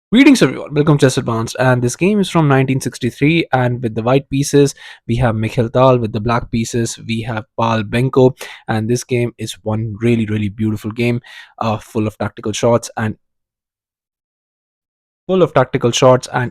Greetings everyone, welcome to Chess Advanced, and this game is from 1963. And with the white pieces we have Mikhail Tal, with the black pieces we have Pal Benko. And this game is one really beautiful game, full of tactical shots and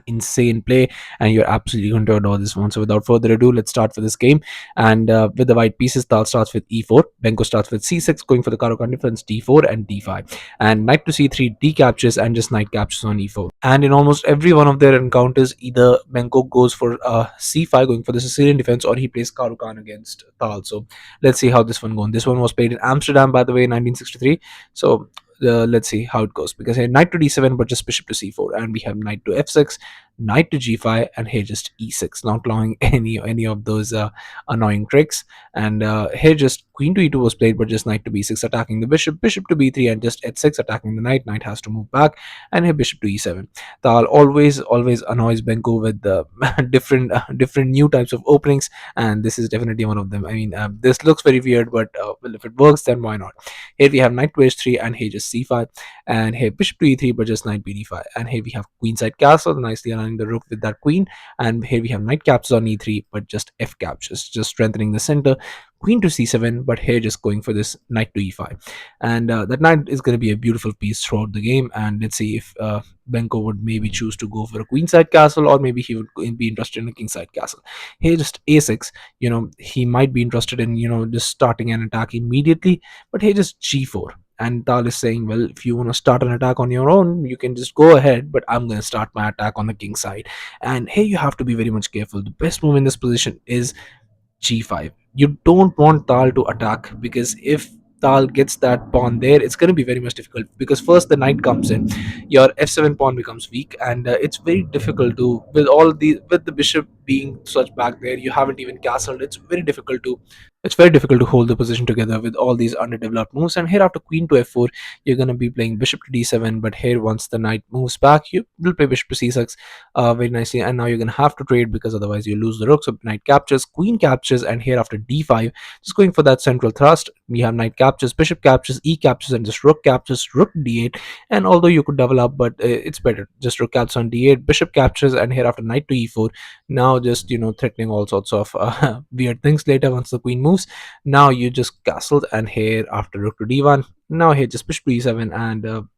insane play, and you're absolutely going to adore this one. So without further ado, let's start for this game. And with the white pieces, Tal starts with e4, Benko starts with c6, going for the Caro-Kann defense d4 and d5, and knight to c3 d captures, and just knight captures on e4. And in almost every one of their encounters, either Benko goes for c5, going for the Sicilian defense, or he plays Caro-Kann against Tal. So let's see how this one goes. This one was played in Amsterdam, by the way, in 1963. So let's see how it goes, because here knight to d7 but just bishop to c4, and we have knight to f6, knight to g5, and here just e6, not allowing any of those annoying tricks. And here just queen to e2 was played, but just knight to b6 attacking the bishop, bishop to b3, and just h6 attacking the knight has to move back, and here bishop to e7. Tal always annoys Benko with the different new types of openings, and this is definitely one of them. I mean, this looks very weird, but well, if it works, then why not? Here we have knight to h3, and here just c5, and here bishop to e3, but just knight bd5, and here we have queenside castle, nicely aligning the rook with that queen, and here we have knight captures on e3, but just f captures, just strengthening the center. Queen to c7, but here just going for this knight to e5, and that knight is going to be a beautiful piece throughout the game. And let's see if Benko would maybe choose to go for a queenside castle, or maybe he would be interested in a kingside castle. Here just a6, he might be interested in just starting an attack immediately, but here just g4. And Tal is saying, well, if you want to start an attack on your own, you can just go ahead, but I'm going to start my attack on the king side. And here you have to be very much careful. The best move in this position is g5. You don't want Tal to attack, because if Tal gets that pawn there, it's going to be very much difficult, because first the knight comes in, your f7 pawn becomes weak, and it's very difficult to, with the bishop being such back there, you haven't even castled. It's very difficult to hold the position together with all these underdeveloped moves. And here after queen to f4, you're going to be playing bishop to d7, but here once the knight moves back, you will play bishop to c6 very nicely. And now you're going to have to trade, because otherwise you lose the rook. So knight captures, queen captures, and here after d5, just going for that central thrust, we have knight captures, bishop captures, e captures, and just rook captures, rook d8. And although you could double up, but it's better, just rook captures on d8, bishop captures, and here after knight to e4, now just threatening all sorts of weird things later once the queen moves. Now you just castled, and here after rook to d1, now here just bishop to e7, and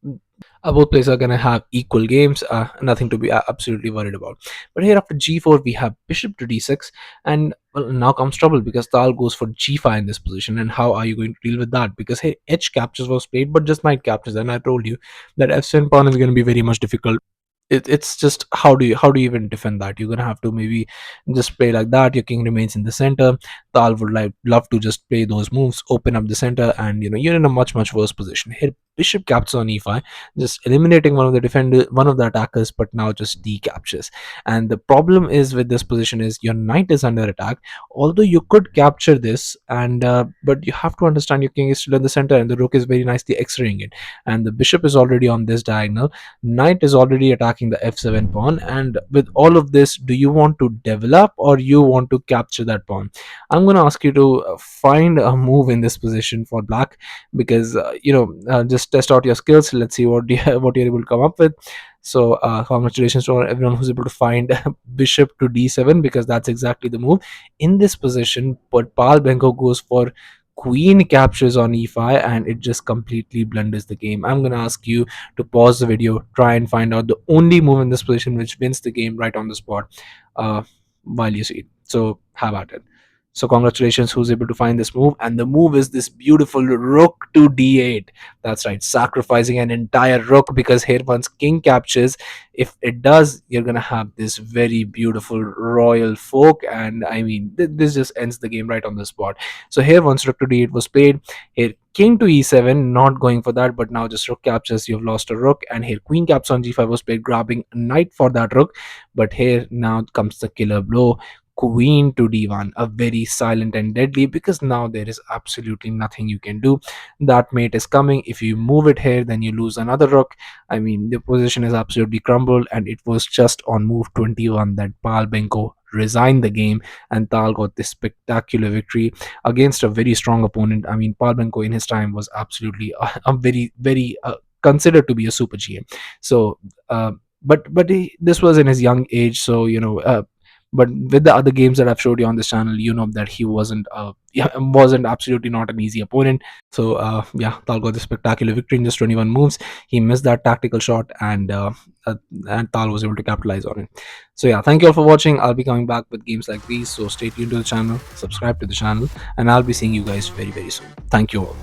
both players are going to have equal games, nothing to be absolutely worried about. But here after g4, we have bishop to d6, and well, now comes trouble, because Tal goes for g5 in this position. And how are you going to deal with that? Because here h captures was played, but just knight captures, and I told you that f7 pawn is going to be very much difficult. It's just, how do you even defend that? You're gonna have to maybe just play like that. Your king remains in the center. Tal would love to just play those moves, open up the center, and you're in a much worse position. Here bishop captures on e5, just eliminating one of the attackers, but now just d captures. And the problem is with this position is your knight is under attack. Although you could capture this, and but you have to understand your king is still in the center, and the rook is very nicely x-raying it, and the bishop is already on this diagonal. Knight is already attacking the f7 pawn, and with all of this, do you want to develop, or you want to capture that pawn? I'm going to ask you to find a move in this position for black, because just test out your skills. Let's see what what you're able to come up with. So congratulations to everyone who's able to find bishop to d7, because that's exactly the move in this position. But Pal Benko goes for queen captures on e5, and it just completely blunders the game. I'm gonna ask you to pause the video, try and find out the only move in this position which wins the game right on the spot, uh, while you see it. So have at it. So congratulations who's able to find this move, and the move is this beautiful rook to d8. That's right, sacrificing an entire rook, because here once king captures, if it does, you're gonna have this very beautiful royal fork, and I mean this just ends the game right on the spot. So here once rook to d8 was played, here king to e7, not going for that, but now just rook captures, you've lost a rook. And here queen captures on g5 was played, grabbing knight for that rook, but here now comes the killer blow, queen to d1, a very silent and deadly, because now there is absolutely nothing you can do. That mate is coming. If you move it here, then you lose another rook. I mean, the position is absolutely crumbled, and it was just on move 21 that Pal Benko resigned the game, and Tal got this spectacular victory against a very strong opponent. I mean, Pal Benko in his time was absolutely a very considered to be a super GM. So this was in his young age, so but with the other games that I've showed you on this channel, you know that he wasn't yeah, wasn't absolutely not an easy opponent. So yeah, Tal got the spectacular victory in just 21 moves. He missed that tactical shot, uh, and Tal was able to capitalize on it. So yeah, thank you all for watching. I'll be coming back with games like these, so stay tuned to the channel, subscribe to the channel, and I'll be seeing you guys very, very soon. Thank you all.